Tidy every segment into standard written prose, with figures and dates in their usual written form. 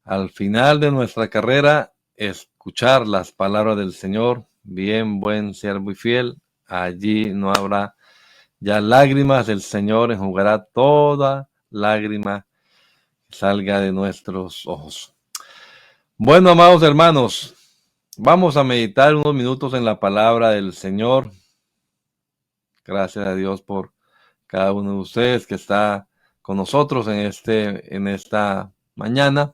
al final de nuestra carrera, escuchar las palabras del Señor. Bien, buen siervo y fiel. Allí no habrá ya lágrimas. El Señor enjugará toda lágrima que salga de nuestros ojos. Bueno, amados hermanos, vamos a meditar unos minutos en la palabra del Señor. Gracias a Dios por cada uno de ustedes que está con nosotros en esta mañana.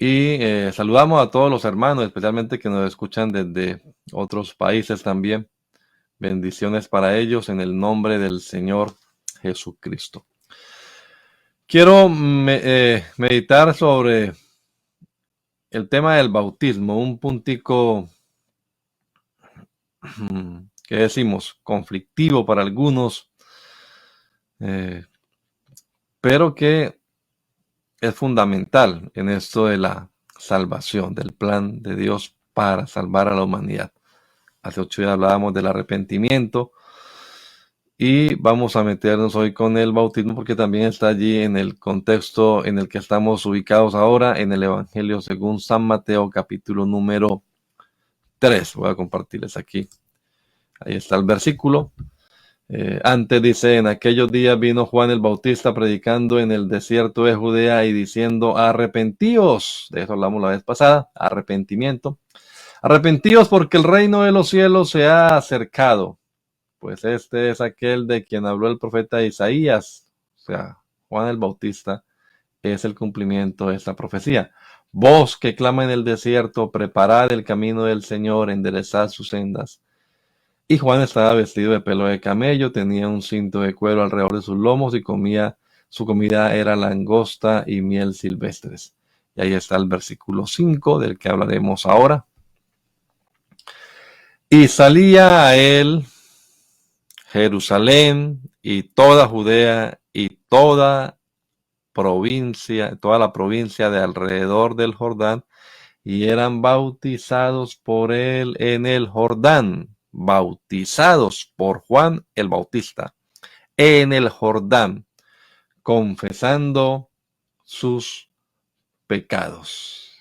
Y saludamos a todos los hermanos, especialmente que nos escuchan desde otros países también. Bendiciones para ellos en el nombre del Señor Jesucristo. Quiero meditar sobre el tema del bautismo, un puntico que decimos conflictivo para algunos, pero que es fundamental en esto de la salvación, del plan de Dios para salvar a la humanidad. Hace 8 días hablábamos del arrepentimiento y vamos a meternos hoy con el bautismo porque también está allí en el contexto en el que estamos ubicados ahora en el Evangelio según San Mateo capítulo número 3. Voy a compartirles aquí. Ahí está el versículo. Antes dice, en aquellos días vino Juan el Bautista predicando en el desierto de Judea y diciendo, arrepentíos. De eso hablamos la vez pasada, arrepentimiento. Arrepentíos porque el reino de los cielos se ha acercado. Pues este es aquel de quien habló el profeta Isaías. O sea, Juan el Bautista es el cumplimiento de esta profecía. Voz que clama en el desierto, preparad el camino del Señor, enderezad sus sendas. Y Juan estaba vestido de pelo de camello, tenía un cinto de cuero alrededor de sus lomos y su comida era langosta y miel silvestres. Y ahí está el versículo 5 del que hablaremos ahora. Y salía a él Jerusalén y toda Judea y toda la provincia de alrededor del Jordán, y eran bautizados por él en el Jordán. Bautizados por Juan el Bautista en el Jordán, confesando sus pecados.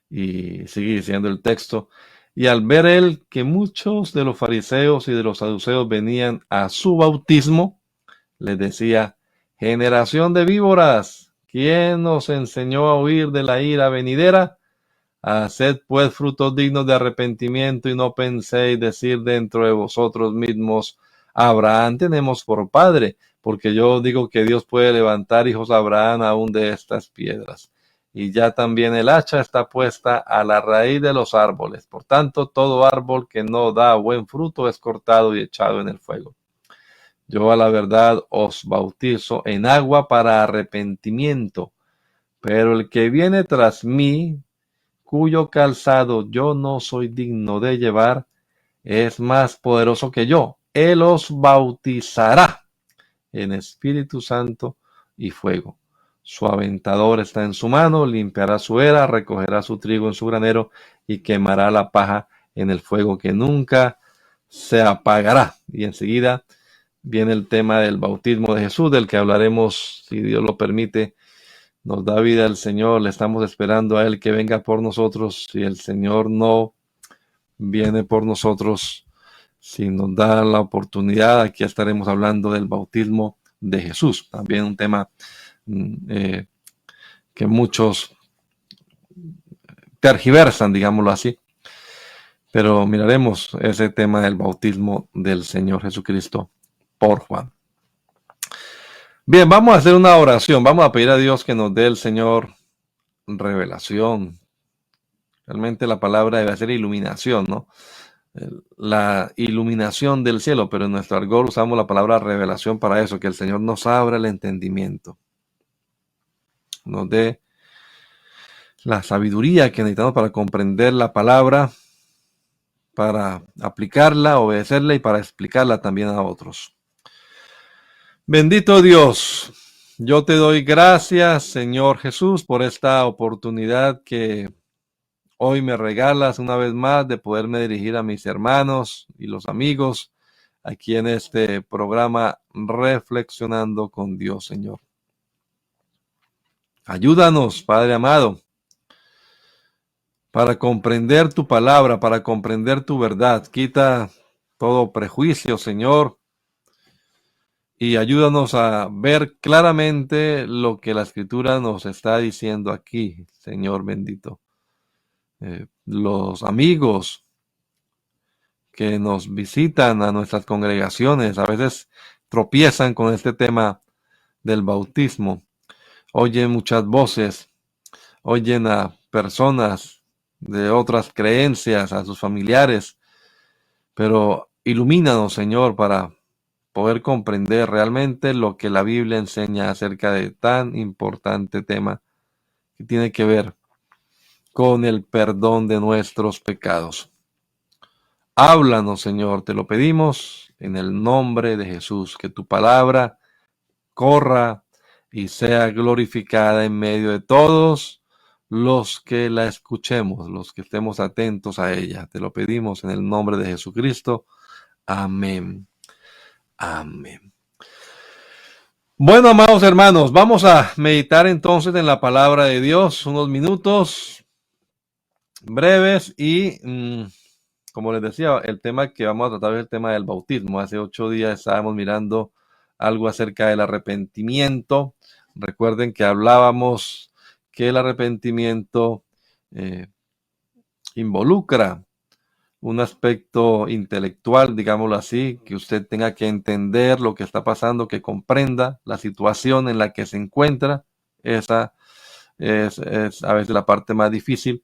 Y sigue diciendo el texto, y al ver él que muchos de los fariseos y de los saduceos venían a su bautismo, les decía, generación de víboras, ¿quién os enseñó a huir de la ira venidera? Haced pues frutos dignos de arrepentimiento y no penséis decir dentro de vosotros mismos, Abraham tenemos por padre, porque yo digo que Dios puede levantar hijos a Abraham aún de estas piedras. Y ya también el hacha está puesta a la raíz de los árboles. Por tanto, todo árbol que no da buen fruto es cortado y echado en el fuego. Yo a la verdad os bautizo en agua para arrepentimiento, pero el que viene tras mí, cuyo calzado yo no soy digno de llevar, es más poderoso que yo. Él os bautizará en Espíritu Santo y fuego. Su aventador está en su mano, limpiará su era, recogerá su trigo en su granero y quemará la paja en el fuego que nunca se apagará. Y enseguida viene el tema del bautismo de Jesús, del que hablaremos, si Dios lo permite. Nos da vida el Señor, le estamos esperando a Él que venga por nosotros. Si el Señor no viene por nosotros, si nos da la oportunidad, aquí estaremos hablando del bautismo de Jesús. También un tema que muchos tergiversan, digámoslo así. Pero miraremos ese tema del bautismo del Señor Jesucristo por Juan. Bien, vamos a hacer una oración. Vamos a pedir a Dios que nos dé el Señor revelación. Realmente la palabra debe ser iluminación, ¿no? La iluminación del cielo, pero en nuestro argot usamos la palabra revelación para eso, que el Señor nos abra el entendimiento, nos dé la sabiduría que necesitamos para comprender la palabra, para aplicarla, obedecerla y para explicarla también a otros. Bendito Dios, yo te doy gracias, Señor Jesús, por esta oportunidad que hoy me regalas una vez más de poderme dirigir a mis hermanos y los amigos aquí en este programa Reflexionando con Dios, Señor. Ayúdanos, Padre amado, para comprender tu palabra, para comprender tu verdad. Quita todo prejuicio, Señor, y ayúdanos a ver claramente lo que la Escritura nos está diciendo aquí, Señor bendito. Los amigos que nos visitan a nuestras congregaciones a veces tropiezan con este tema del bautismo. Oyen muchas voces, oyen a personas de otras creencias, a sus familiares, pero ilumínanos, Señor, para poder comprender realmente lo que la Biblia enseña acerca de tan importante tema que tiene que ver con el perdón de nuestros pecados. Háblanos, Señor, te lo pedimos en el nombre de Jesús, que tu palabra corra y sea glorificada en medio de todos los que la escuchemos, los que estemos atentos a ella. Te lo pedimos en el nombre de Jesucristo. Amén. Amén. Bueno, amados hermanos, vamos a meditar entonces en la palabra de Dios unos minutos breves y como les decía, el tema que vamos a tratar es el tema del bautismo. Hace 8 días estábamos mirando algo acerca del arrepentimiento. Recuerden que hablábamos que el arrepentimiento involucra un aspecto intelectual, digámoslo así, que usted tenga que entender lo que está pasando, que comprenda la situación en la que se encuentra. Esa es a veces la parte más difícil,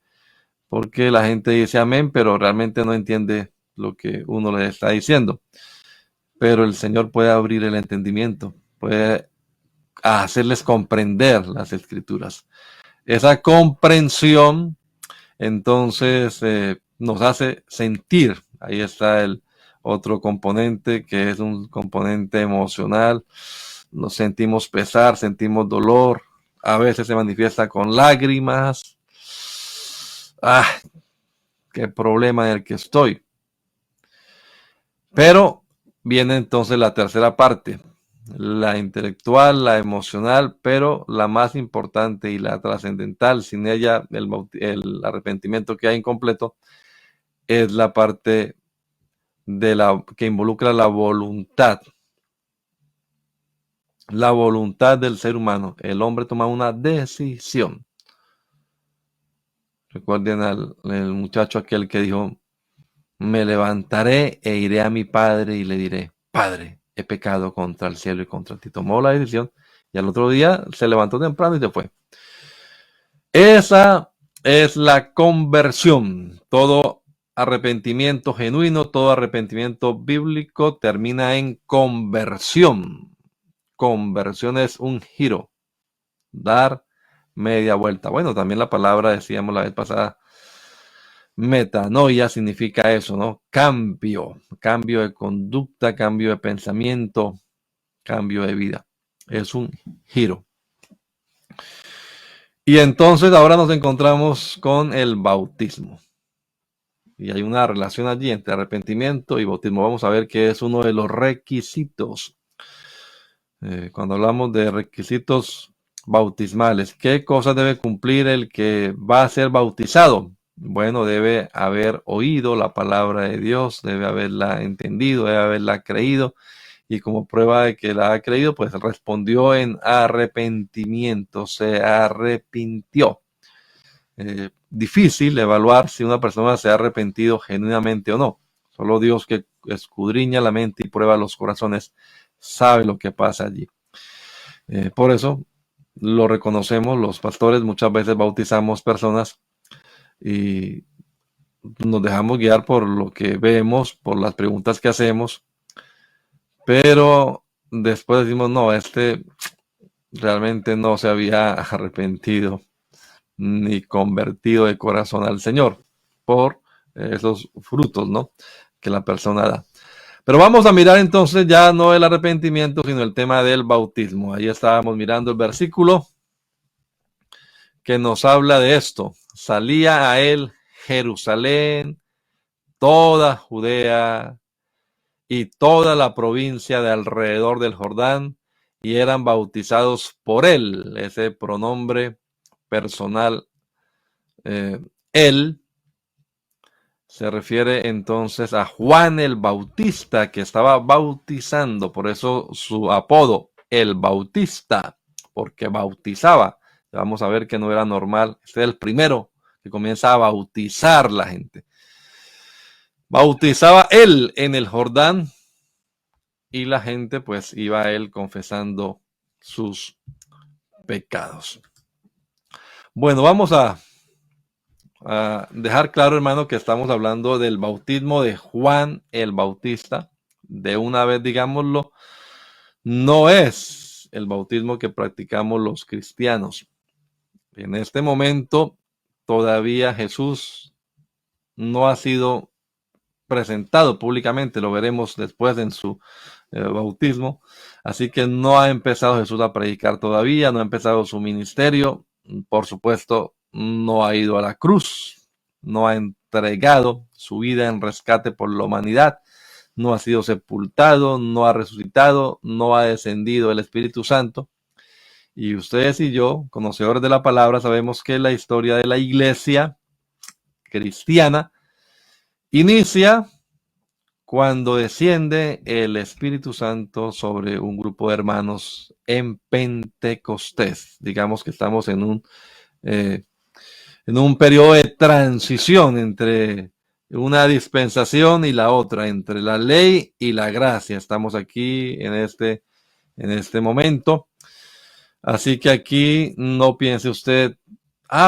porque la gente dice amén, pero realmente no entiende lo que uno le está diciendo. Pero el Señor puede abrir el entendimiento, puede hacerles comprender las escrituras. Esa comprensión entonces nos hace sentir. Ahí está el otro componente, que es un componente emocional. Nos sentimos pesar, sentimos dolor, a veces se manifiesta con lágrimas. Ah, qué problema en el que estoy. Pero viene entonces la tercera parte, la intelectual, la emocional, pero la más importante y la trascendental. Sin ella, el arrepentimiento queda incompleto. Es la parte de que involucra la voluntad del ser humano. El hombre toma una decisión. Recuerden al muchacho aquel que dijo: me levantaré e iré a mi padre y le diré: Padre, he pecado contra el cielo y contra ti. Tomó la decisión y al otro día se levantó temprano y se fue. Esa es la conversión. Todo arrepentimiento genuino, todo arrepentimiento bíblico termina en conversión. Conversión es un giro, dar media vuelta. Bueno, también la palabra, decíamos la vez pasada, metanoia significa eso, ¿no? Cambio de conducta, cambio de pensamiento, cambio de vida. Es un giro. Y entonces ahora nos encontramos con el bautismo. Y hay una relación allí entre arrepentimiento y bautismo. Vamos a ver que es uno de los requisitos. Cuando hablamos de requisitos bautismales, ¿qué cosas debe cumplir el que va a ser bautizado? Bueno, debe haber oído la palabra de Dios, debe haberla entendido, debe haberla creído, y como prueba de que la ha creído, pues respondió en arrepentimiento, se arrepintió. Difícil evaluar si una persona se ha arrepentido genuinamente o no. Solo Dios, que escudriña la mente y prueba los corazones, sabe lo que pasa allí. Por eso lo reconocemos, los pastores muchas veces bautizamos personas y nos dejamos guiar por lo que vemos, por las preguntas que hacemos, pero después decimos: no, realmente no se había arrepentido ni convertido de corazón al Señor por esos frutos, ¿no?, que la persona da. Pero vamos a mirar entonces ya no el arrepentimiento, sino el tema del bautismo. Ahí estábamos mirando el versículo que nos habla de esto. Salía a él Jerusalén, toda Judea y toda la provincia de alrededor del Jordán, y eran bautizados por él. Ese pronombre personal, él, se refiere entonces a Juan el Bautista, que estaba bautizando, por eso su apodo, el Bautista, porque bautizaba. Vamos a ver que no era normal. Este es el primero que comienza a bautizar la gente. Bautizaba él en el Jordán y la gente pues iba a él confesando sus pecados. Bueno, vamos a dejar claro, hermano, que estamos hablando del bautismo de Juan el Bautista. De una vez, digámoslo, no es el bautismo que practicamos los cristianos. En este momento, todavía Jesús no ha sido presentado públicamente, lo veremos después en su bautismo. Así que no ha empezado Jesús a predicar todavía, no ha empezado su ministerio. Por supuesto, no ha ido a la cruz, no ha entregado su vida en rescate por la humanidad, no ha sido sepultado, no ha resucitado, no ha descendido el Espíritu Santo. Y ustedes y yo, conocedores de la palabra, sabemos que la historia de la iglesia cristiana inicia cuando desciende el Espíritu Santo sobre un grupo de hermanos en Pentecostés. Digamos que estamos en un periodo de transición entre una dispensación y la otra, entre la ley y la gracia. Estamos aquí en este momento. Así que aquí no piense usted,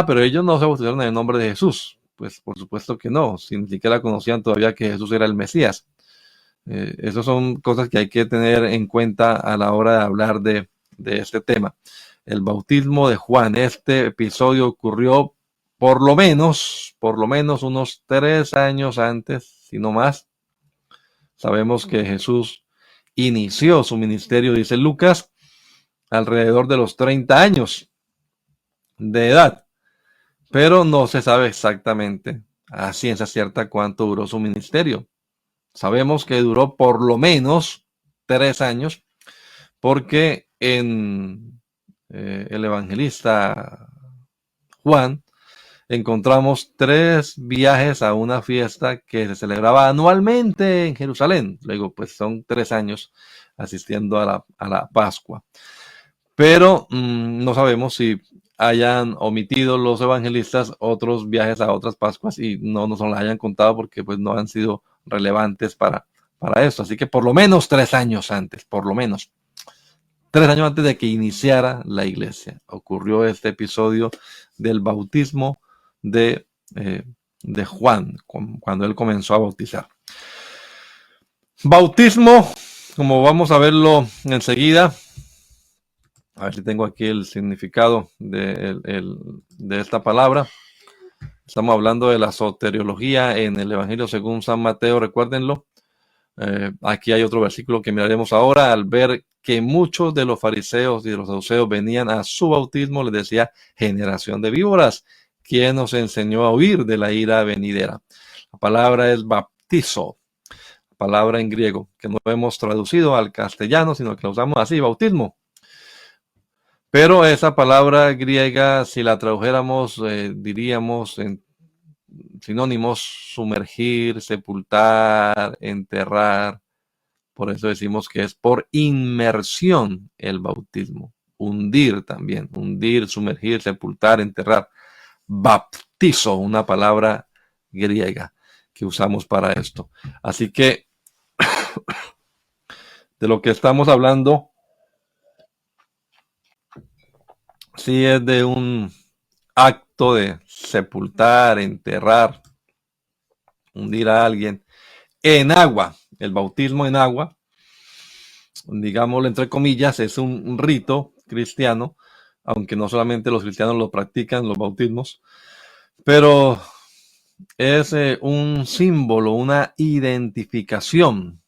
pero ellos no se bautizaron en el nombre de Jesús. Pues por supuesto que no, si ni siquiera conocían todavía que Jesús era el Mesías. Esas son cosas que hay que tener en cuenta a la hora de hablar de este tema. El bautismo de Juan, este episodio ocurrió por lo menos unos 3 años antes, si no más. Sabemos que Jesús inició su ministerio, dice Lucas, alrededor de los 30 años de edad, pero no se sabe exactamente a ciencia cierta cuánto duró su ministerio. Sabemos que duró por lo menos 3 años, porque en el evangelista Juan encontramos 3 viajes a una fiesta que se celebraba anualmente en Jerusalén. Luego, pues son 3 años asistiendo a la Pascua. Pero no sabemos si hayan omitido los evangelistas otros viajes a otras Pascuas y no nos las hayan contado porque pues no han sido relevantes para esto. Así que por lo menos 3 años antes, por lo menos 3 años antes de que iniciara la iglesia, ocurrió este episodio del bautismo de Juan, cuando él comenzó a bautizar. Bautismo, como vamos a verlo enseguida. A ver si tengo aquí el significado de esta palabra. Estamos hablando de la soteriología en el Evangelio según San Mateo, recuérdenlo. Aquí hay otro versículo que miraremos ahora. Al ver que muchos de los fariseos y de los saduceos venían a su bautismo, les decía: generación de víboras, ¿quién nos enseñó a huir de la ira venidera? La palabra es baptizo, palabra en griego, que no hemos traducido al castellano, sino que la usamos así, bautismo. Pero esa palabra griega, si la tradujéramos, diríamos en sinónimos: sumergir, sepultar, enterrar. Por eso decimos que es por inmersión el bautismo. Hundir también, hundir, sumergir, sepultar, enterrar. Baptizo, una palabra griega que usamos para esto. Así que de lo que estamos hablando, sí es de un acto de sepultar, enterrar, hundir a alguien en agua. El bautismo en agua, digámoslo entre comillas, es un rito cristiano, aunque no solamente los cristianos lo practican, los bautismos, pero es un símbolo, una identificación.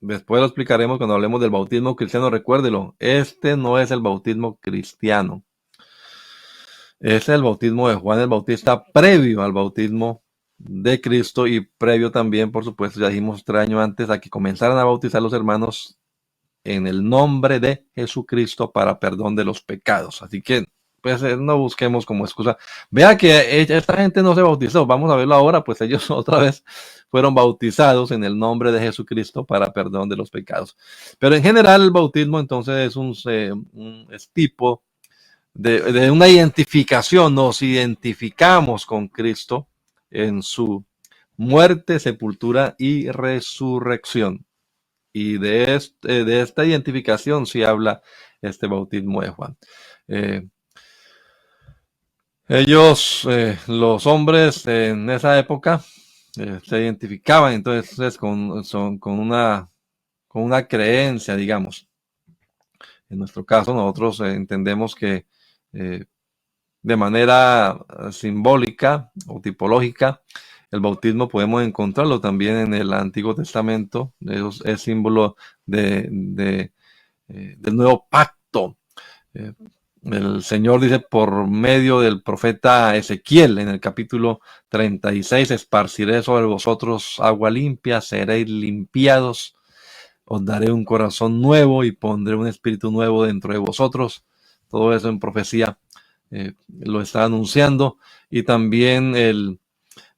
Después lo explicaremos cuando hablemos del bautismo cristiano. Recuérdelo, este no es el bautismo cristiano. Es el bautismo de Juan el Bautista previo al bautismo de Cristo y previo también, por supuesto, ya dijimos 3 años antes, a que comenzaran a bautizar los hermanos en el nombre de Jesucristo para perdón de los pecados. Así que pues no busquemos como excusa. Vea que esta gente no se bautizó. Vamos a verlo ahora, pues ellos otra vez fueron bautizados en el nombre de Jesucristo para perdón de los pecados. Pero en general el bautismo entonces es es tipo de una identificación. Nos identificamos con Cristo en su muerte, sepultura y resurrección. Y de esta identificación sí habla este bautismo de Juan. Los hombres en esa época, se identificaban entonces con una creencia, digamos. En nuestro caso, nosotros entendemos que eh, de manera simbólica o tipológica, el bautismo podemos encontrarlo también en el Antiguo Testamento. Es símbolo del nuevo pacto. Eh, el Señor dice por medio del profeta Ezequiel en el capítulo 36, esparciré sobre vosotros agua limpia, seréis limpiados, os daré un corazón nuevo y pondré un espíritu nuevo dentro de vosotros. Todo eso en profecía lo está anunciando. Y también el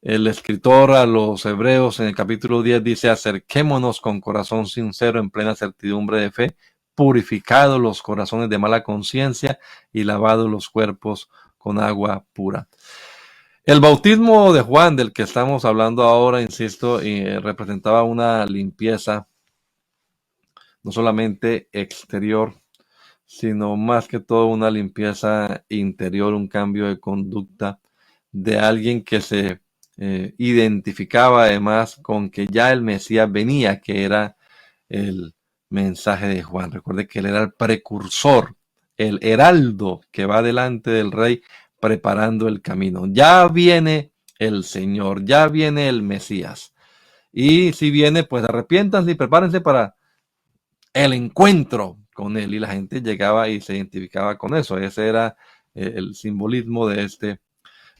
escritor a los Hebreos en el capítulo 10 dice: acerquémonos con corazón sincero en plena certidumbre de fe, purificados los corazones de mala conciencia y lavados los cuerpos con agua pura. El bautismo de Juan, del que estamos hablando ahora, insisto, representaba una limpieza no solamente exterior, sino más que todo una limpieza interior, un cambio de conducta de alguien que se identificaba además con que ya el Mesías venía, que era el mensaje de Juan. Recuerde que él era el precursor, el heraldo que va delante del rey preparando el camino. Ya viene el Señor, ya viene el Mesías. Y si viene, pues arrepiéntanse y prepárense para el encuentro con él. Y la gente llegaba y se identificaba con eso. Ese era el simbolismo de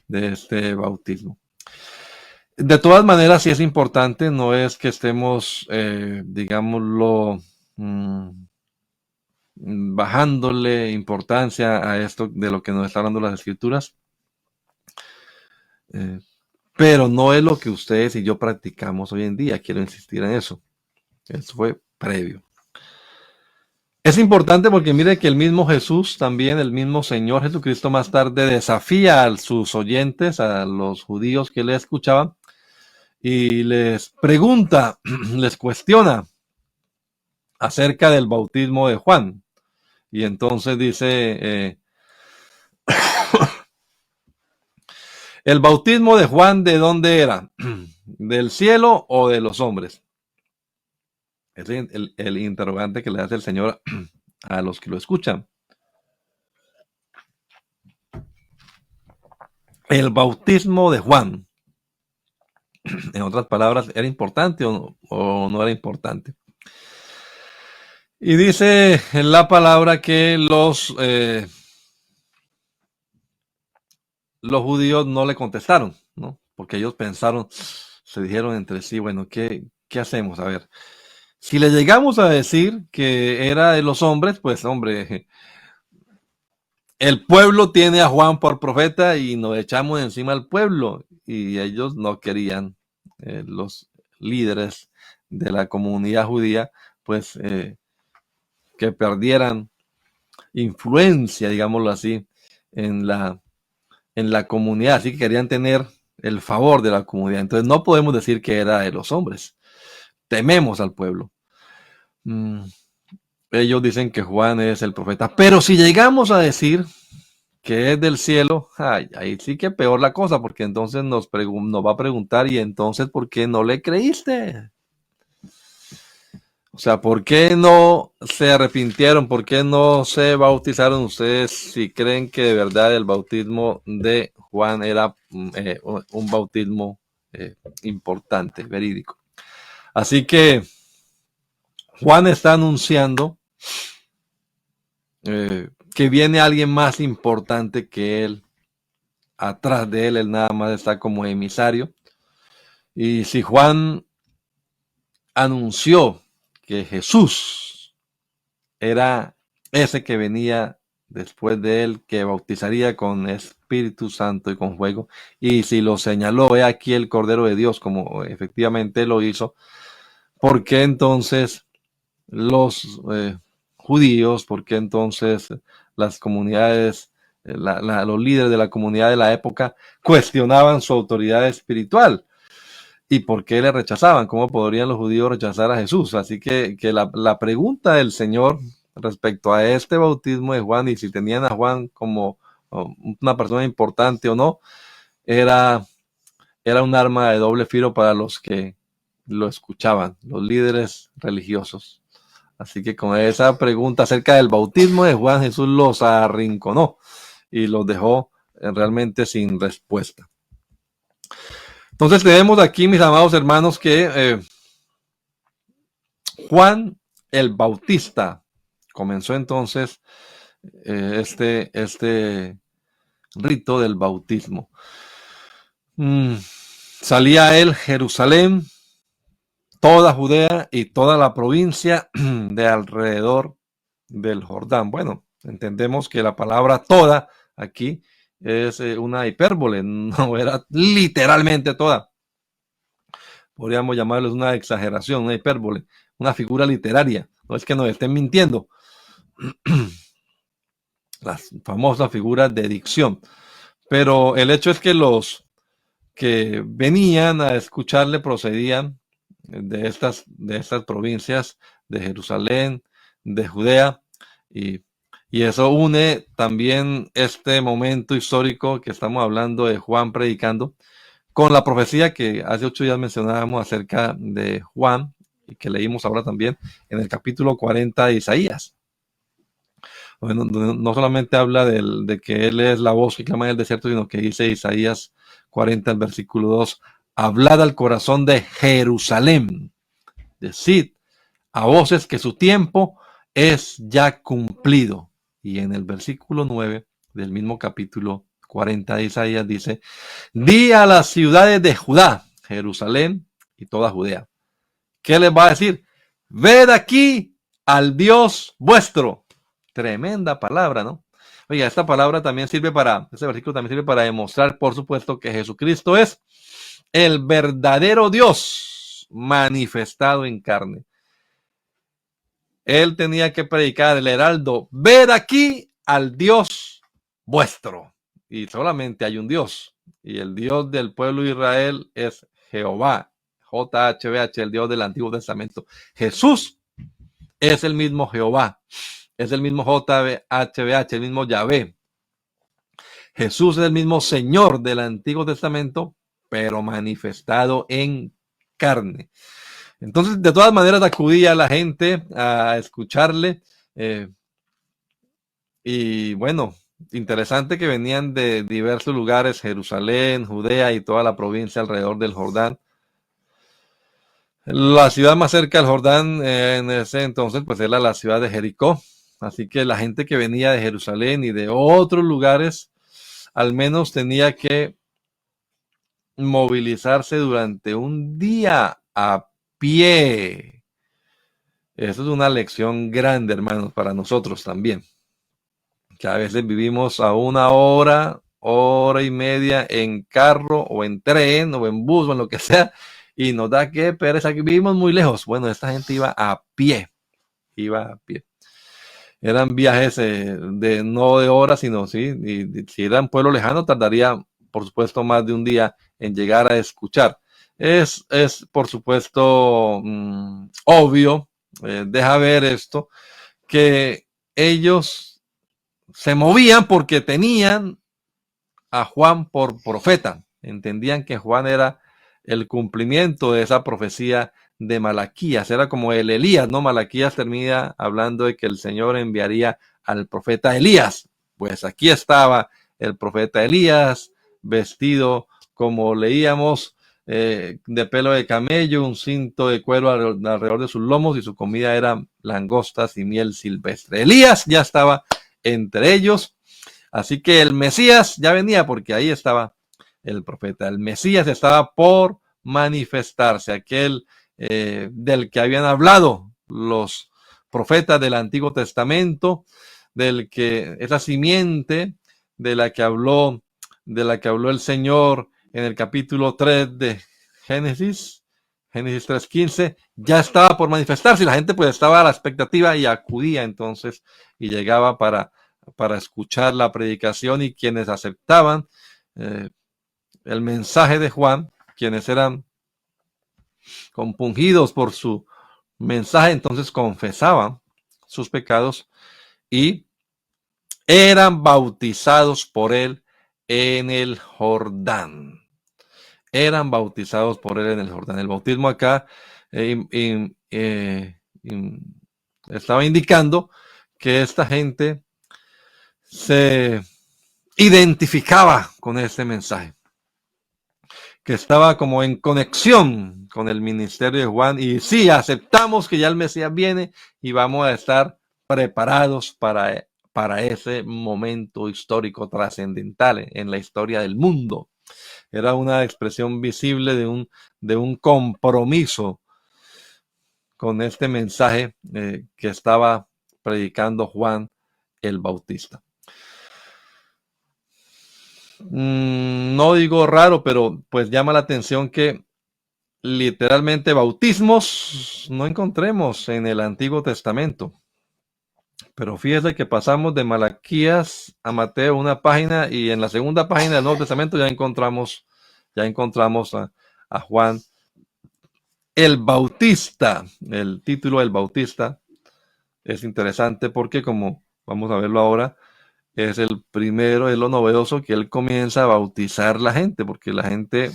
este bautismo. De todas maneras, sí es importante, no es que estemos, digámoslo, bajándole importancia a esto de lo que nos está hablando las escrituras, pero no es lo que ustedes y yo practicamos hoy en día. Quiero insistir en eso. Eso fue previo. Es importante porque mire que el mismo Jesús, también el mismo Señor Jesucristo, más tarde desafía a sus oyentes, a los judíos que le escuchaban, y les pregunta, les cuestiona acerca del bautismo de Juan. Y entonces dice, ¿el bautismo de Juan de dónde era? ¿Del cielo o de los hombres? Es el interrogante que le hace el Señor a los que lo escuchan. El bautismo de Juan, en otras palabras, ¿era importante o no era importante? Y dice en la palabra que los judíos no le contestaron, ¿no? Porque ellos pensaron, se dijeron entre sí, bueno, ¿qué hacemos? A ver, si le llegamos a decir que era de los hombres, pues hombre, el pueblo tiene a Juan por profeta y nos echamos encima al pueblo. Y ellos no querían, los líderes de la comunidad judía, pues que perdieran influencia, digámoslo así, en la comunidad. Así que querían tener el favor de la comunidad. Entonces no podemos decir que era de los hombres. Tememos al pueblo. Ellos dicen que Juan es el profeta. Pero si llegamos a decir que es del cielo, ahí sí que peor la cosa, porque entonces nos va a preguntar, ¿y entonces por qué no le creíste? O sea, ¿por qué no se arrepintieron? ¿Por qué no se bautizaron ustedes si creen que de verdad el bautismo de Juan era un bautismo importante, verídico? Así que Juan está anunciando que viene alguien más importante que él. Atrás de él nada más está como emisario. Y si Juan anunció que Jesús era ese que venía después de él, que bautizaría con Espíritu Santo y con fuego. Y si lo señaló, he aquí el Cordero de Dios, como efectivamente lo hizo, ¿por qué entonces los judíos, por qué entonces las comunidades, los líderes de la comunidad de la época cuestionaban su autoridad espiritual? ¿Y por qué le rechazaban? ¿Cómo podrían los judíos rechazar a Jesús? Así que la pregunta del Señor respecto a este bautismo de Juan y si tenían a Juan como una persona importante o no, era, era un arma de doble filo para los que lo escuchaban, los líderes religiosos. Así que con esa pregunta acerca del bautismo de Juan, Jesús los arrinconó y los dejó realmente sin respuesta. Entonces tenemos aquí, mis amados hermanos, que Juan el Bautista comenzó entonces este rito del bautismo. Salía él, Jerusalén, toda Judea y toda la provincia de alrededor del Jordán. Bueno, entendemos que la palabra toda aquí es una hipérbole, no era literalmente toda. Podríamos llamarlo una exageración, una hipérbole, una figura literaria. No es que nos estén mintiendo. Las famosas figuras de dicción. Pero el hecho es que los que venían a escucharle procedían de estas provincias de Jerusalén, de Judea, y eso une también este momento histórico que estamos hablando de Juan predicando con la profecía que hace 8 días mencionábamos acerca de Juan y que leímos ahora también en el capítulo 40 de Isaías. Bueno, no solamente habla de que él es la voz que clama en el desierto, sino que dice Isaías 40, el versículo 2, hablad al corazón de Jerusalén, decid a voces que su tiempo es ya cumplido. Y en el versículo 9 del mismo capítulo 40 de Isaías dice, di a las ciudades de Judá, Jerusalén y toda Judea. ¿Qué les va a decir? Ved aquí al Dios vuestro. Tremenda palabra, ¿no? Oiga, esta palabra también sirve este versículo también sirve para demostrar, por supuesto, que Jesucristo es el verdadero Dios manifestado en carne. Él tenía que predicar el heraldo, ved aquí al Dios vuestro. Y solamente hay un Dios. Y el Dios del pueblo de Israel es Jehová. JHVH, el Dios del Antiguo Testamento. Jesús es el mismo Jehová. Es el mismo JHVH, el mismo Yahvé. Jesús es el mismo Señor del Antiguo Testamento, pero manifestado en carne. Entonces, de todas maneras, acudía la gente a escucharle. Y bueno, interesante que venían de diversos lugares, Jerusalén, Judea y toda la provincia alrededor del Jordán. La ciudad más cerca del Jordán en ese entonces, pues era la ciudad de Jericó. Así que la gente que venía de Jerusalén y de otros lugares, al menos tenía que movilizarse durante un día a pie. Eso es una lección grande, hermanos, para nosotros también. Que a veces vivimos a 1 hora, hora y media en carro o en tren o en bus o en lo que sea, y nos da que pereza, que vivimos muy lejos. Bueno, esta gente iba a pie. Eran viajes no de horas, sino sí, y si era un pueblo lejano, tardaría, por supuesto, más de un día en llegar a escuchar. Es por supuesto, obvio, deja ver esto, que ellos se movían porque tenían a Juan por profeta. Entendían que Juan era el cumplimiento de esa profecía de Malaquías, era como el Elías, ¿no? Malaquías termina hablando de que el Señor enviaría al profeta Elías. Pues aquí estaba el profeta Elías, vestido como leíamos, de pelo de camello, un cinto de cuero alrededor de sus lomos, y su comida era langostas y miel silvestre. Elías ya estaba entre ellos, así que el Mesías ya venía, porque ahí estaba el profeta. El Mesías estaba por manifestarse, aquel del que habían hablado los profeta del Antiguo Testamento, esa simiente de la que habló el Señor en el capítulo 3 de Génesis 3:15, ya estaba por manifestarse y la gente pues estaba a la expectativa y acudía entonces y llegaba para escuchar la predicación, y quienes aceptaban el mensaje de Juan, quienes eran compungidos por su mensaje, entonces confesaban sus pecados y eran bautizados por él en el Jordán. Eran bautizados por él en el Jordán. El bautismo acá estaba indicando que esta gente se identificaba con este mensaje, que estaba como en conexión con el ministerio de Juan, y sí, aceptamos que ya el Mesías viene y vamos a estar preparados para ese momento histórico trascendental en la historia del mundo. Era una expresión visible de un compromiso con este mensaje que estaba predicando Juan el Bautista. No digo raro, pero pues llama la atención que literalmente bautismos no encontremos en el Antiguo Testamento. Pero fíjese que pasamos de Malaquías a Mateo una página, y en la segunda página del Nuevo Testamento ya encontramos a Juan el Bautista. El título del Bautista es interesante porque, como vamos a verlo ahora, es el primero, es lo novedoso, que él comienza a bautizar la gente, porque la gente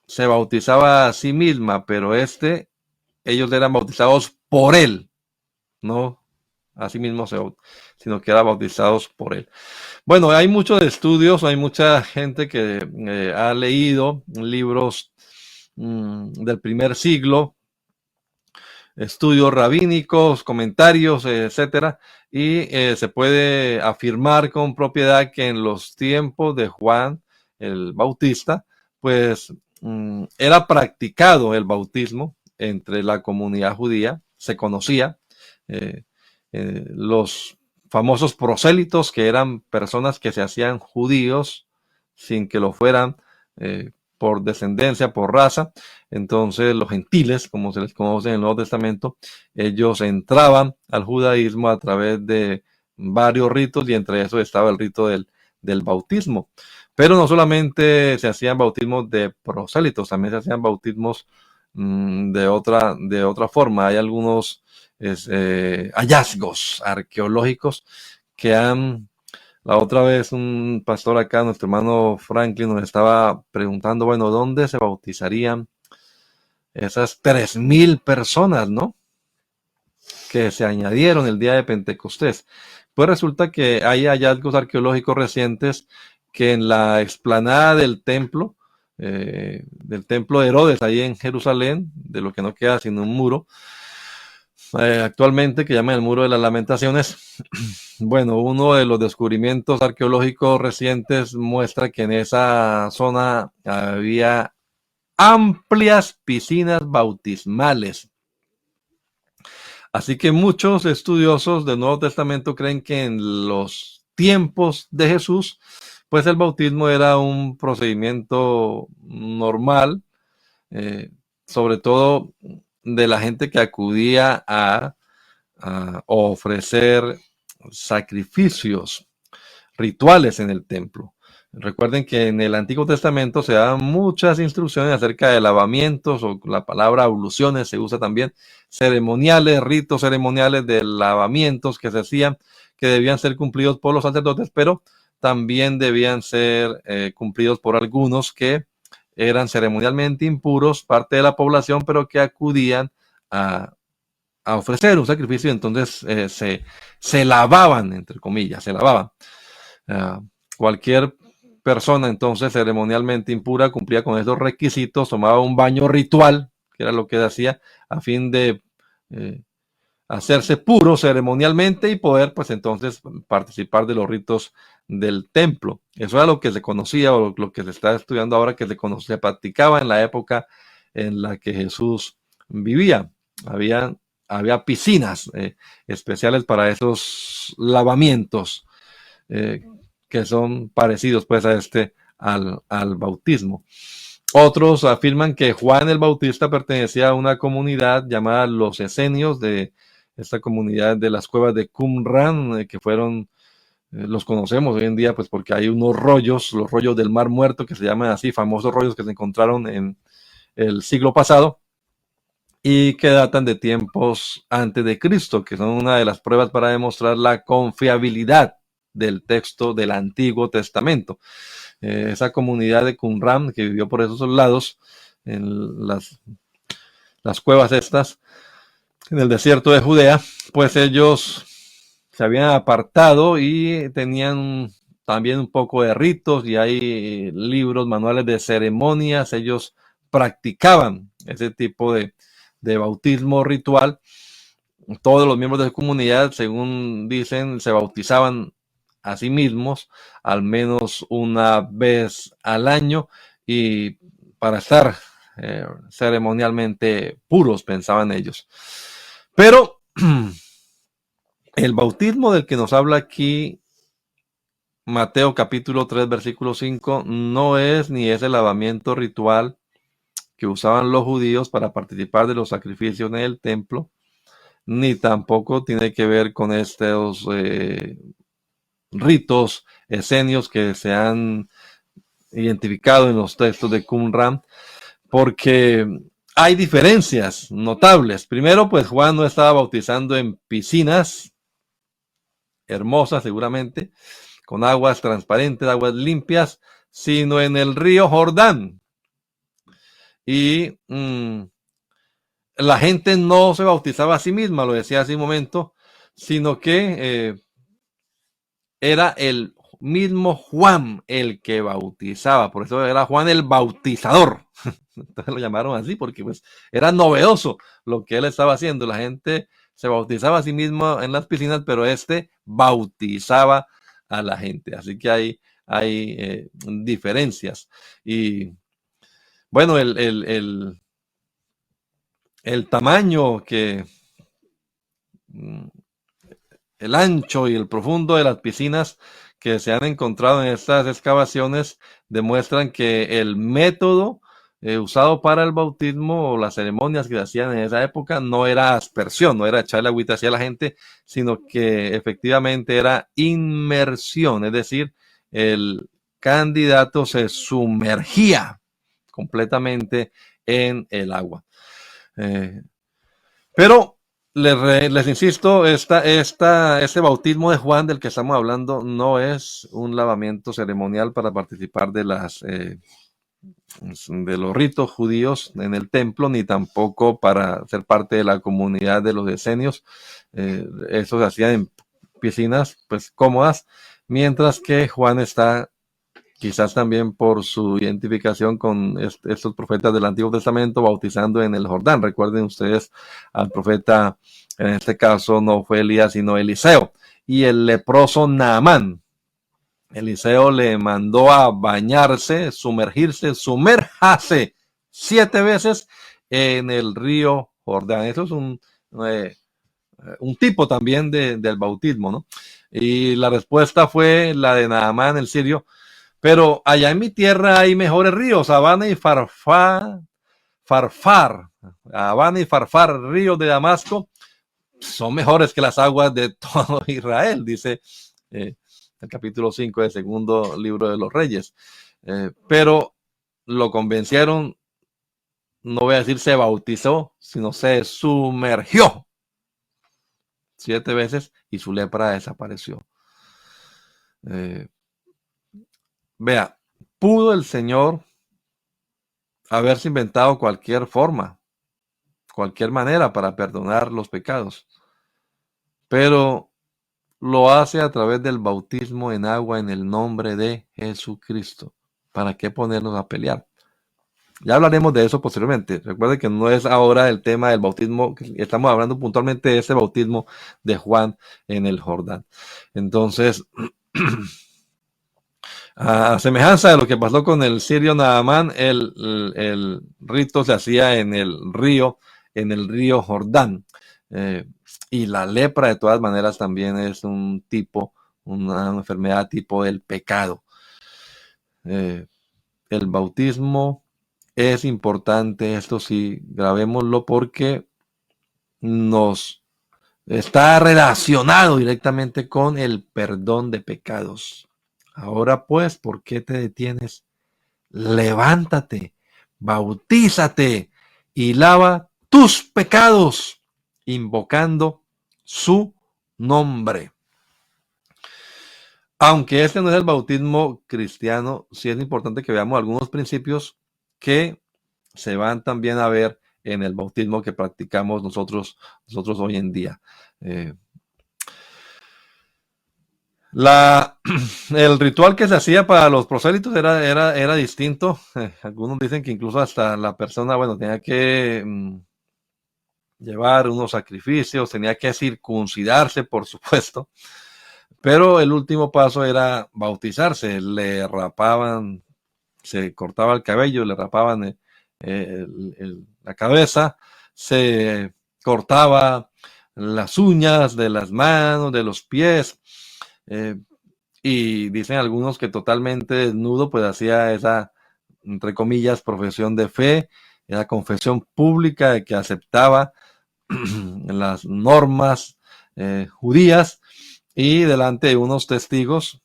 se bautizaba a sí misma, pero ellos eran bautizados por él, no a sí mismos, sino que eran bautizados por él. Bueno, hay muchos estudios, hay mucha gente que ha leído libros del primer siglo, estudios rabínicos, comentarios, etcétera, y se puede afirmar con propiedad que en los tiempos de Juan el Bautista, pues era practicado el bautismo entre la comunidad judía, se conocía. Los famosos prosélitos, que eran personas que se hacían judíos sin que lo fueran por descendencia, por raza. Entonces los gentiles, como se les conoce en el Nuevo Testamento, ellos entraban al judaísmo a través de varios ritos, y entre eso estaba el rito del bautismo. Pero no solamente se hacían bautismos de prosélitos, también se hacían bautismos de otra forma. Hay algunos hallazgos arqueológicos que la otra vez un pastor acá, nuestro hermano Franklin, nos estaba preguntando, bueno, ¿dónde se bautizarían esas 3,000 personas, ¿no?, que se añadieron el día de Pentecostés? Pues resulta que hay hallazgos arqueológicos recientes que en la explanada del templo de Herodes, ahí en Jerusalén, de lo que no queda sino un muro, actualmente, que llaman el Muro de las Lamentaciones. Bueno, uno de los descubrimientos arqueológicos recientes muestra que en esa zona había amplias piscinas bautismales. Así que muchos estudiosos del Nuevo Testamento creen que en los tiempos de Jesús, pues el bautismo era un procedimiento normal, sobre todo de la gente que acudía a ofrecer sacrificios rituales en el templo. Recuerden que en el Antiguo Testamento se dan muchas instrucciones acerca de lavamientos, o la palabra abluciones se usa también, ceremoniales, ritos ceremoniales de lavamientos que se hacían, que debían ser cumplidos por los sacerdotes, pero también debían ser cumplidos por algunos que eran ceremonialmente impuros, parte de la población, pero que acudían a ofrecer un sacrificio. Entonces se lavaban, entre comillas, se lavaban. Cualquier persona entonces ceremonialmente impura cumplía con esos requisitos, tomaba un baño ritual, que era lo que hacía, a fin de hacerse puro ceremonialmente y poder pues entonces participar de los ritos del templo. Eso era lo que se conocía, o lo que se está estudiando ahora, que se practicaba en la época en la que Jesús vivía. Había había piscinas especiales para esos lavamientos que son parecidos pues a al bautismo. Otros afirman que Juan el Bautista pertenecía a una comunidad llamada los Esenios, de esta comunidad de las cuevas de Qumran, que fueron, los conocemos hoy en día, pues porque hay unos rollos, los rollos del Mar Muerto, que se llaman así, famosos rollos que se encontraron en el siglo pasado y que datan de tiempos antes de Cristo, que son una de las pruebas para demostrar la confiabilidad del texto del Antiguo Testamento. Esa comunidad de Qumran que vivió por esos lados, en las cuevas estas, en el desierto de Judea, pues ellos se habían apartado y tenían también un poco de ritos, y hay libros, manuales de ceremonias. Ellos practicaban ese tipo de bautismo ritual. Todos los miembros de la comunidad, según dicen, se bautizaban a sí mismos al menos una vez al año, y para estar ceremonialmente puros, pensaban ellos. Pero el bautismo del que nos habla aquí Mateo capítulo 3 versículo 5 no es ni es el lavamiento ritual que usaban los judíos para participar de los sacrificios en el templo, ni tampoco tiene que ver con estos ritos esenios que se han identificado en los textos de Qumran, porque hay diferencias notables. Primero, pues Juan no estaba bautizando en piscinas hermosas, seguramente, con aguas transparentes, aguas limpias, sino en el río Jordán. Y la gente no se bautizaba a sí misma, lo decía hace un momento, sino que era el mismo Juan el que bautizaba. Por eso era Juan el Bautizador. Entonces lo llamaron así porque pues era novedoso lo que él estaba haciendo. La gente se bautizaba a sí mismo en las piscinas, pero bautizaba a la gente. Así que hay diferencias. Y bueno, el tamaño el ancho y el profundo de las piscinas que se han encontrado en estas excavaciones demuestran que el método usado para el bautismo o las ceremonias que se hacían en esa época no era aspersión, no era echarle agüita hacia la gente, sino que efectivamente era inmersión, es decir, el candidato se sumergía completamente en el agua. Pero les insisto, este bautismo de Juan del que estamos hablando no es un lavamiento ceremonial para participar de los ritos judíos en el templo, ni tampoco para ser parte de la comunidad de los esenios. Eso se hacía en piscinas pues cómodas, mientras que Juan está, quizás también por su identificación con estos profetas del Antiguo Testamento, bautizando en el Jordán. Recuerden ustedes al profeta, en este caso no fue Elías, sino Eliseo. Y el leproso Naamán, Eliseo le mandó a bañarse, sumérjase 7 veces en el río Jordán. Eso es un tipo también del bautismo, ¿no? Y la respuesta fue la de Naamán el sirio: pero allá en mi tierra hay mejores ríos, Habana y Farfar, Habana y Farfar, ríos de Damasco, son mejores que las aguas de todo Israel, dice el capítulo 5 del segundo libro de los Reyes. Pero lo convencieron, no voy a decir se bautizó, sino se sumergió 7 veces y su lepra desapareció. Vea, pudo el Señor haberse inventado cualquier forma, cualquier manera para perdonar los pecados, pero lo hace a través del bautismo en agua en el nombre de Jesucristo. ¿Para qué ponernos a pelear? Ya hablaremos de eso posteriormente. Recuerden que no es ahora el tema del bautismo, estamos hablando puntualmente de ese bautismo de Juan en el Jordán. Entonces, a semejanza de lo que pasó con el sirio Naamán, el rito se hacía en el río Jordán. Y la lepra de todas maneras también es un tipo, una enfermedad tipo del pecado. El bautismo es importante, esto sí, grabémoslo porque nos está relacionado directamente con el perdón de pecados. Ahora pues, ¿por qué te detienes? Levántate, bautízate y lava tus pecados, invocando su nombre. Aunque este no es el bautismo cristiano, sí es importante que veamos algunos principios que se van también a ver en el bautismo que practicamos nosotros hoy en día. Eh, el ritual que se hacía para los prosélitos era distinto. Algunos dicen que incluso hasta la persona, bueno, tenía que llevar unos sacrificios, tenía que circuncidarse, por supuesto. Pero el último paso era bautizarse. Le rapaban, se cortaba el cabello, le rapaban la cabeza, se cortaba las uñas de las manos, de los pies. eh, y dicen algunos que totalmente desnudo, pues hacía esa, entre comillas, profesión de fe, esa confesión pública de que aceptaba las normas judías, y delante de unos testigos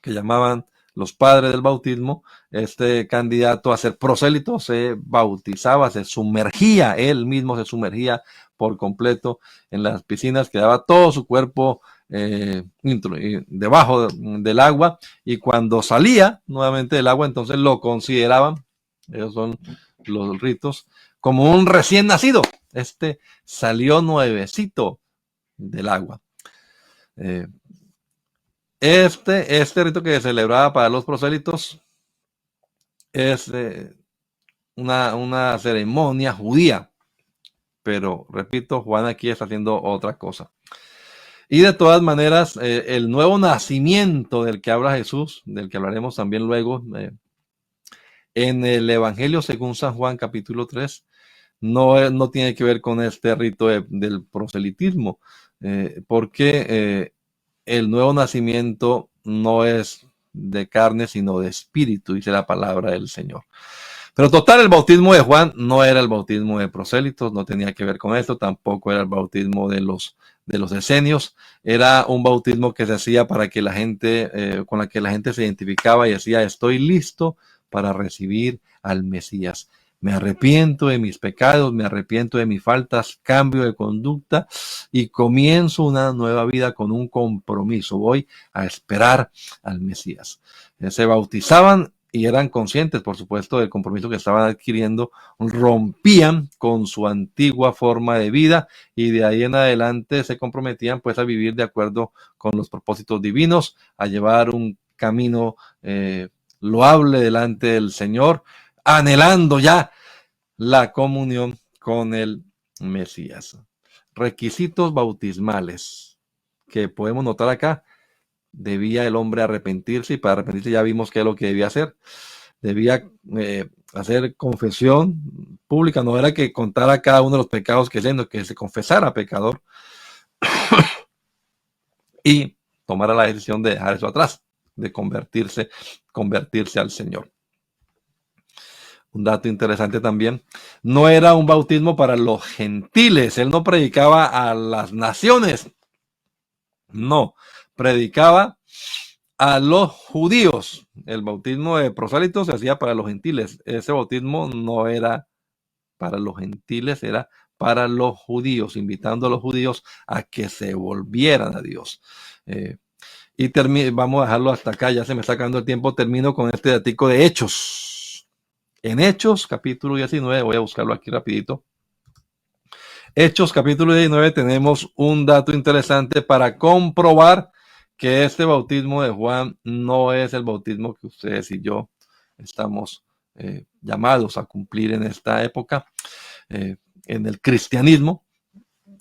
que llamaban los padres del bautismo, este candidato a ser prosélito se bautizaba, se sumergía, él mismo se sumergía por completo en las piscinas, quedaba todo su cuerpo debajo del agua, y cuando salía nuevamente del agua, entonces lo consideraban, esos son los ritos, como un recién nacido. Este salió nuevecito del agua. Este rito que se celebraba para los prosélitos es una ceremonia judía, pero repito, Juan aquí está haciendo otra cosa. Y de todas maneras, el nuevo nacimiento del que habla Jesús, del que hablaremos también luego, en el Evangelio según San Juan capítulo 3, no tiene que ver con este rito del proselitismo, porque el nuevo nacimiento no es de carne, sino de espíritu, dice la palabra del Señor. Pero total, el bautismo de Juan no era el bautismo de prosélitos, no tenía que ver con esto, tampoco era el bautismo de los esenios, era un bautismo que se hacía para que la gente, con la que la gente se identificaba y decía, estoy listo para recibir al Mesías. Me arrepiento de mis pecados, me arrepiento de mis faltas, cambio de conducta y comienzo una nueva vida con un compromiso. Voy a esperar al Mesías. Se bautizaban y eran conscientes, por supuesto, del compromiso que estaban adquiriendo, rompían con su antigua forma de vida y de ahí en adelante se comprometían pues a vivir de acuerdo con los propósitos divinos, a llevar un camino loable delante del Señor, anhelando ya la comunión con el Mesías. Requisitos bautismales que podemos notar acá. Debía el hombre arrepentirse, y para arrepentirse ya vimos qué es lo que debía hacer. Debía hacer confesión pública, no era que contara cada uno de los pecados que sino que se confesara pecador y tomara la decisión de dejar eso atrás, de convertirse al Señor. Un dato interesante también, no era un bautismo para los gentiles, él no predicaba a las naciones, no, predicaba a los judíos. El bautismo de prosélitos se hacía para los gentiles. Ese bautismo no era para los gentiles, era para los judíos, invitando a los judíos a que se volvieran a Dios. Y vamos a dejarlo hasta acá, ya se me está acabando el tiempo, termino con este datico de Hechos. En Hechos, capítulo 19, voy a buscarlo aquí rapidito. Hechos, capítulo 19, tenemos un dato interesante para comprobar que este bautismo de Juan no es el bautismo que ustedes y yo estamos llamados a cumplir en esta época, en el cristianismo,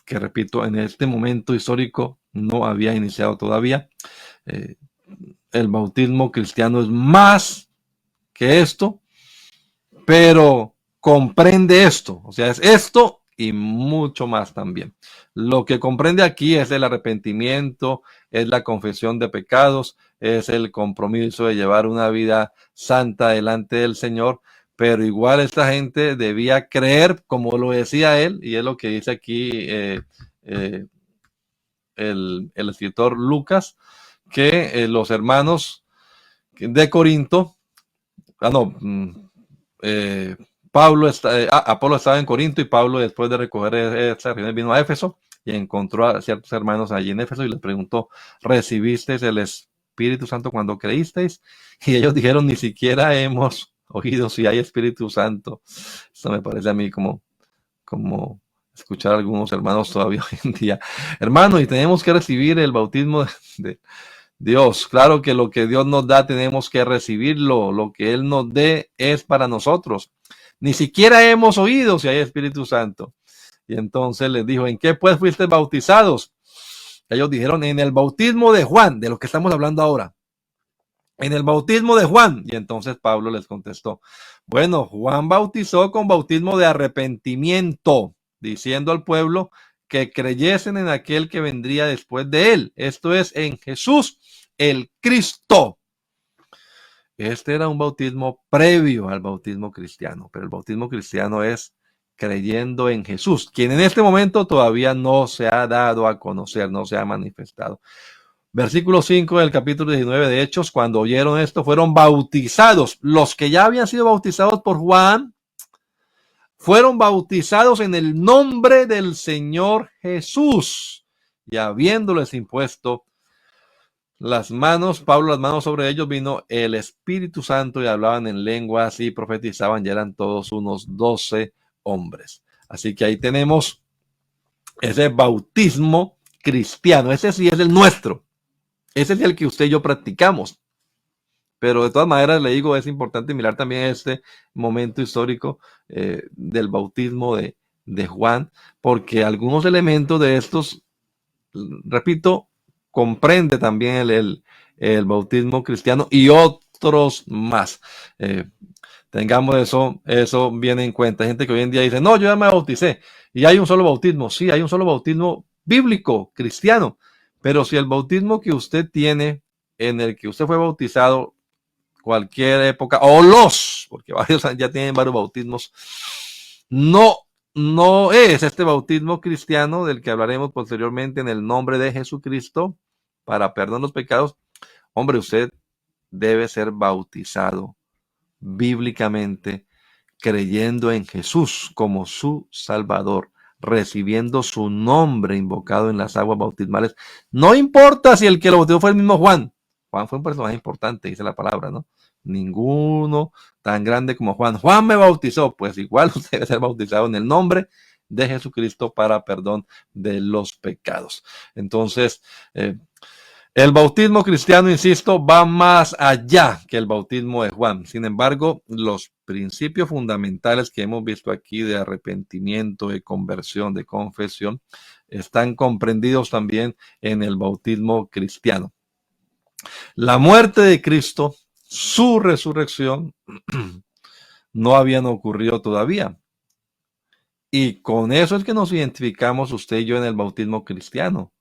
que repito, en este momento histórico no había iniciado todavía. El bautismo cristiano es más que esto, pero comprende esto, o sea, es esto y mucho más también. Lo que comprende aquí es el arrepentimiento, es la confesión de pecados, es el compromiso de llevar una vida santa delante del Señor, pero igual esta gente debía creer, como lo decía él, y es lo que dice aquí eh, el escritor Lucas, que los hermanos de Corinto, eh, Apolo estaba en Corinto y Pablo, después de recoger esa reunión, vino a Éfeso y encontró a ciertos hermanos allí en Éfeso y les preguntó: ¿recibisteis el Espíritu Santo cuando creísteis? Y ellos dijeron: ni siquiera hemos oído si hay Espíritu Santo. Esto me parece a mí como escuchar a algunos hermanos todavía hoy en día. Hermano, y tenemos que recibir el bautismo de Dios. Claro que lo que Dios nos da tenemos que recibirlo. Lo que Él nos dé es para nosotros. Ni siquiera hemos oído si hay Espíritu Santo. Y entonces les dijo: ¿en qué pues fuiste bautizados? Ellos dijeron: en el bautismo de Juan, de lo que estamos hablando ahora. En el bautismo de Juan. Y entonces Pablo les contestó: bueno, Juan bautizó con bautismo de arrepentimiento, diciendo al pueblo que creyesen en aquel que vendría después de él, esto es, en Jesús, el Cristo. Este era un bautismo previo al bautismo cristiano, pero el bautismo cristiano es creyendo en Jesús, quien en este momento todavía no se ha dado a conocer, no se ha manifestado. Versículo 5 del capítulo 19 de Hechos: cuando oyeron esto, fueron bautizados. Los que ya habían sido bautizados por Juan fueron bautizados en el nombre del Señor Jesús. Y habiéndoles impuesto las manos, Pablo las manos sobre ellos, vino el Espíritu Santo y hablaban en lenguas y profetizaban. Ya eran todos unos 12 hombres. Así que ahí tenemos ese bautismo cristiano. Ese sí es el nuestro. Ese es el que usted y yo practicamos. Pero de todas maneras, le digo, es importante mirar también este momento histórico del bautismo de Juan, porque algunos elementos de estos, repito, comprende también el bautismo cristiano y otros más. Tengamos eso bien en cuenta. Hay gente que hoy en día dice: no, yo ya me bauticé y hay un solo bautismo. Sí, hay un solo bautismo bíblico, cristiano, pero si el bautismo que usted tiene, en el que usted fue bautizado, cualquier época, porque varios ya tienen varios bautismos, no es este bautismo cristiano del que hablaremos posteriormente, en el nombre de Jesucristo para perdón de los pecados. Hombre, usted debe ser bautizado bíblicamente, creyendo en Jesús como su Salvador, recibiendo su nombre invocado en las aguas bautismales. No importa si el que lo bautizó fue el mismo Juan. Juan fue un personaje importante, dice la palabra, ¿no? Ninguno tan grande como Juan. Juan me bautizó, pues igual usted debe ser bautizado en el nombre de Jesucristo para perdón de los pecados. Entonces, el bautismo cristiano, insisto, va más allá que el bautismo de Juan. Sin embargo, los principios fundamentales que hemos visto aquí de arrepentimiento, de conversión, de confesión, están comprendidos también en el bautismo cristiano. La muerte de Cristo, su resurrección, no habían ocurrido todavía. Y con eso es que nos identificamos usted y yo en el bautismo cristiano.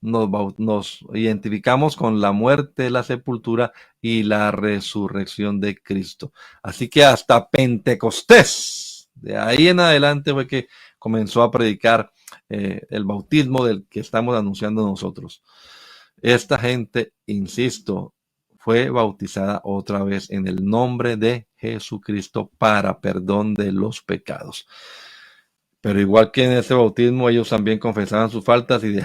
Nos identificamos con la muerte, la sepultura y la resurrección de Cristo. Así que hasta Pentecostés, de ahí en adelante, fue que comenzó a predicar el bautismo del que estamos anunciando nosotros. Esta gente, insisto, fue bautizada otra vez en el nombre de Jesucristo para perdón de los pecados. Pero igual que en ese bautismo, ellos también confesaban sus faltas y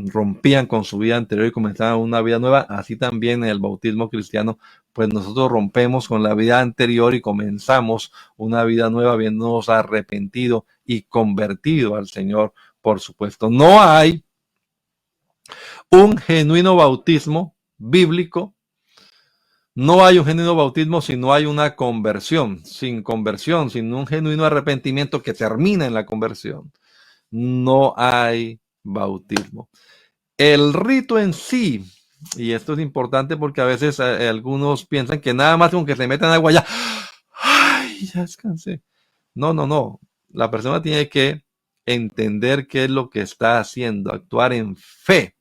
rompían con su vida anterior y comenzaban una vida nueva. Así también en el bautismo cristiano, pues nosotros rompemos con la vida anterior y comenzamos una vida nueva, habiéndonos arrepentido y convertido al Señor, por supuesto. No hay un genuino bautismo bíblico. No hay un genuino bautismo si no hay una conversión. Sin conversión, sin un genuino arrepentimiento que termina en la conversión, no hay bautismo. El rito en sí, y esto es importante porque a veces algunos piensan que nada más con que se metan agua ya, ¡ay, ya descansé! No. La persona tiene que entender qué es lo que está haciendo, actuar en fe.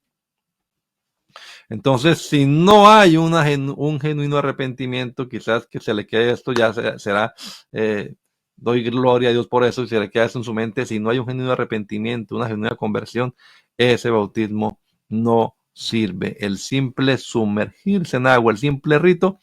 Entonces, si no hay un genuino arrepentimiento, quizás que se le quede esto, ya será, doy gloria a Dios por eso, y se le queda eso en su mente. Si no hay un genuino arrepentimiento, una genuina conversión, ese bautismo no sirve. El simple sumergirse en agua, el simple rito,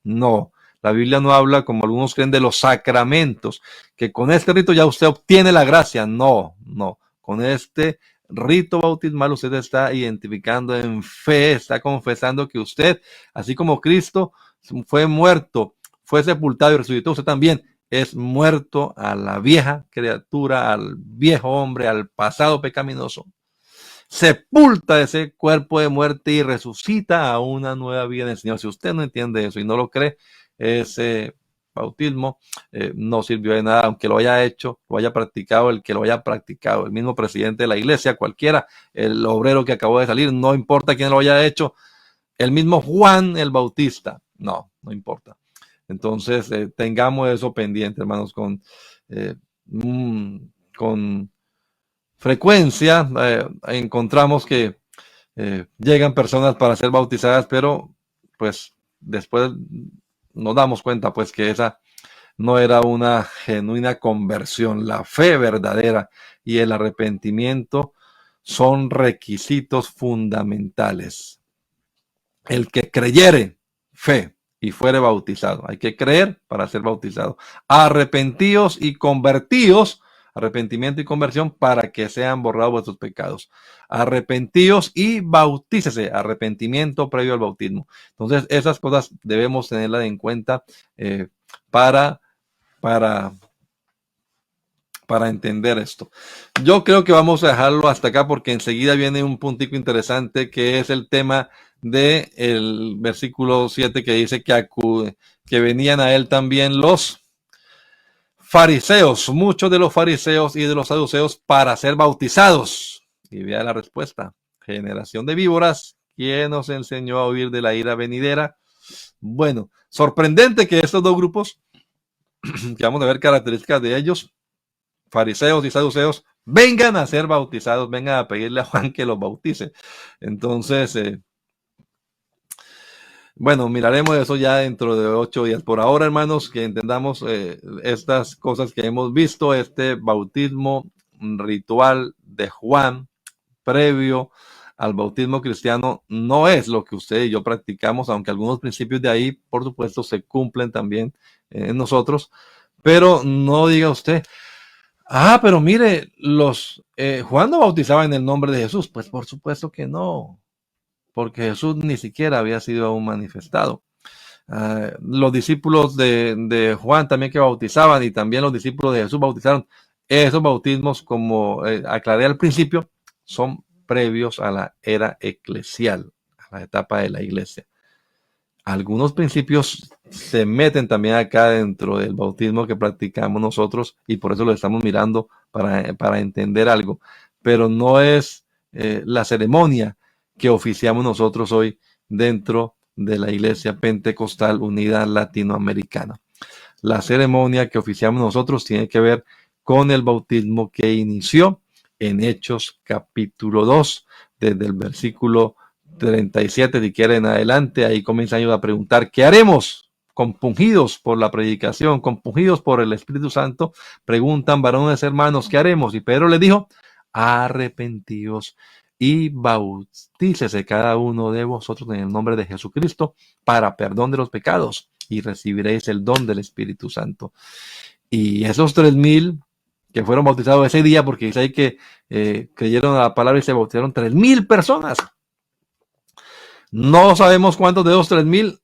no. La Biblia no habla, como algunos creen, de los sacramentos, que con este rito ya usted obtiene la gracia. No, no. Con este rito bautismal usted está identificando en fe, está confesando que usted, así como Cristo fue muerto, fue sepultado y resucitó, usted también es muerto a la vieja criatura, al viejo hombre, al pasado pecaminoso. Sepulta ese cuerpo de muerte y resucita a una nueva vida en el Señor. Si usted no entiende eso y no lo cree, ese bautismo no sirvió de nada, aunque lo haya hecho, lo haya practicado, el que lo haya practicado, el mismo presidente de la iglesia, cualquiera, el obrero que acabó de salir, no importa quién lo haya hecho, el mismo Juan el Bautista, no importa. Entonces, tengamos eso pendiente, hermanos, con frecuencia encontramos que llegan personas para ser bautizadas, pero pues después nos damos cuenta pues que esa no era una genuina conversión. La fe verdadera y el arrepentimiento son requisitos fundamentales. El que creyere, fe, y fuere bautizado. Hay que creer para ser bautizado. Arrepentíos y convertíos, arrepentimiento y conversión, para que sean borrados vuestros pecados. Arrepentíos y bautícese, arrepentimiento previo al bautismo. Entonces, esas cosas debemos tenerlas en cuenta para entender esto. Yo creo que vamos a dejarlo hasta acá porque enseguida viene un puntico interesante que es el tema del versículo 7 que dice que venían a él también los fariseos, muchos de los fariseos y de los saduceos para ser bautizados. Y vea la respuesta. Generación de víboras, ¿quién nos enseñó a huir de la ira venidera? Bueno, sorprendente que estos dos grupos, que vamos a ver características de ellos, fariseos y saduceos, vengan a ser bautizados, vengan a pedirle a Juan que los bautice. Entonces, bueno, miraremos eso ya dentro de 8 días. Por ahora, hermanos, que entendamos estas cosas que hemos visto, este bautismo ritual de Juan previo al bautismo cristiano no es lo que usted y yo practicamos, aunque algunos principios de ahí, por supuesto, se cumplen también en nosotros, pero no diga usted, pero mire, Juan no bautizaba en el nombre de Jesús. Pues por supuesto que no, porque Jesús ni siquiera había sido aún manifestado. Los discípulos de Juan también que bautizaban y también los discípulos de Jesús bautizaron. Esos bautismos, como aclaré al principio, son previos a la era eclesial, a la etapa de la iglesia. Algunos principios se meten también acá dentro del bautismo que practicamos nosotros y por eso lo estamos mirando para entender algo, pero no es la ceremonia que oficiamos nosotros hoy dentro de la Iglesia Pentecostal Unida Latinoamericana. La ceremonia que oficiamos nosotros tiene que ver con el bautismo que inició en Hechos capítulo 2, desde el versículo 37, si quieren adelante, ahí comienzan ellos a preguntar, ¿qué haremos? Compungidos por la predicación, compungidos por el Espíritu Santo, preguntan, varones hermanos, ¿qué haremos? Y Pedro les dijo, arrepentíos y bautícese cada uno de vosotros en el nombre de Jesucristo para perdón de los pecados y recibiréis el don del Espíritu Santo. Y esos 3,000 que fueron bautizados ese día, porque dice ahí que creyeron a la palabra y se bautizaron 3,000 personas. No sabemos cuántos de esos 3,000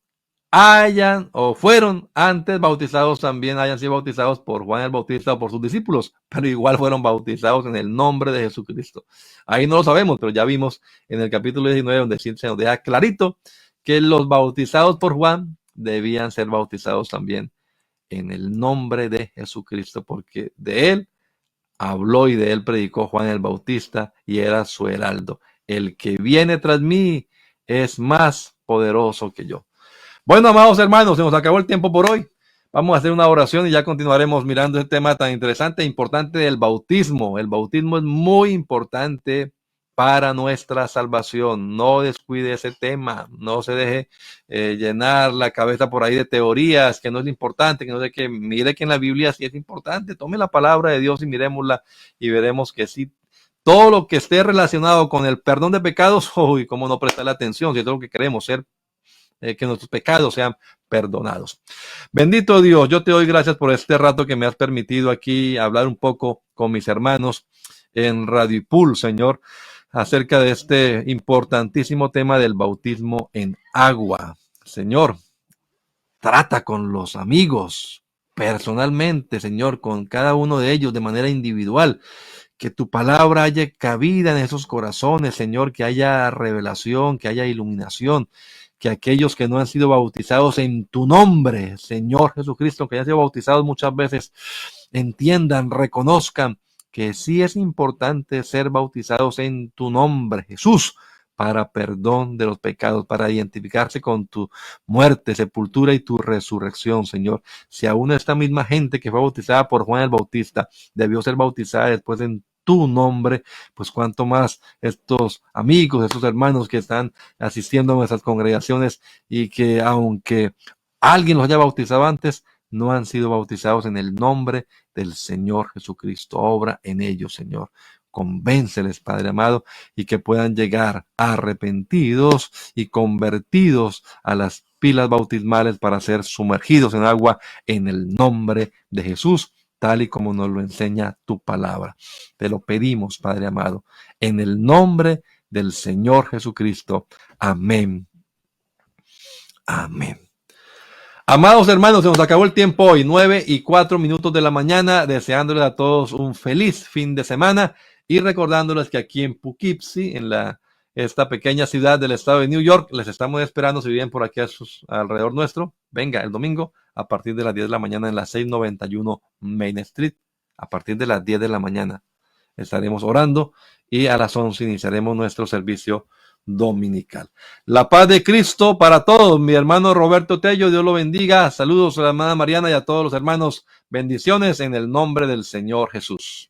hayan o fueron antes bautizados, también hayan sido bautizados por Juan el Bautista o por sus discípulos, pero igual fueron bautizados en el nombre de Jesucristo. Ahí no lo sabemos, pero ya vimos en el capítulo 19 donde se nos deja clarito que los bautizados por Juan debían ser bautizados también en el nombre de Jesucristo, porque de él habló y de él predicó Juan el Bautista y era su heraldo. El que viene tras mí es más poderoso que yo. Bueno, amados hermanos, se nos acabó el tiempo por hoy. Vamos a hacer una oración y ya continuaremos mirando este tema tan interesante e importante del bautismo. El bautismo es muy importante para nuestra salvación. No descuide ese tema, no se deje llenar la cabeza por ahí de teorías, que no es importante, que no sé qué. Mire que en la Biblia sí es importante. Tome la palabra de Dios y miremosla y veremos que sí. Todo lo que esté relacionado con el perdón de pecados, uy, cómo no prestarle atención, si es lo que queremos, ser que nuestros pecados sean perdonados. Bendito Dios, yo te doy gracias por este rato que me has permitido aquí hablar un poco con mis hermanos en Radio Ipul, Señor, acerca de este importantísimo tema del bautismo en agua. Señor, trata con los amigos personalmente, Señor, con cada uno de ellos de manera individual. Que tu palabra haya cabida en esos corazones, Señor, que haya revelación, que haya iluminación, que aquellos que no han sido bautizados en tu nombre, Señor Jesucristo, que hayan sido bautizados muchas veces, entiendan, reconozcan que sí es importante ser bautizados en tu nombre, Jesús, para perdón de los pecados, para identificarse con tu muerte, sepultura y tu resurrección, Señor. Si aún esta misma gente que fue bautizada por Juan el Bautista debió ser bautizada después en tu nombre, pues cuanto más estos amigos, estos hermanos que están asistiendo a nuestras congregaciones y que aunque alguien los haya bautizado antes, no han sido bautizados en el nombre del Señor Jesucristo. Obra en ellos, Señor. Convénceles, Padre amado, y que puedan llegar arrepentidos y convertidos a las pilas bautismales para ser sumergidos en agua en el nombre de Jesús, tal y como nos lo enseña tu palabra. Te lo pedimos, Padre amado, en el nombre del Señor Jesucristo. Amén. Amén. Amados hermanos, se nos acabó el tiempo hoy, 9:04 de la mañana, deseándoles a todos un feliz fin de semana y recordándoles que aquí en Poughkeepsie, en esta pequeña ciudad del estado de New York, les estamos esperando si viven por aquí alrededor nuestro. Venga el domingo a partir de las 10 de la mañana en la 691 Main Street, a partir de las 10 de la mañana. Estaremos orando y a las 11 iniciaremos nuestro servicio dominical. La paz de Cristo para todos. Mi hermano Roberto Tello, Dios lo bendiga. Saludos a la hermana Mariana y a todos los hermanos. Bendiciones en el nombre del Señor Jesús.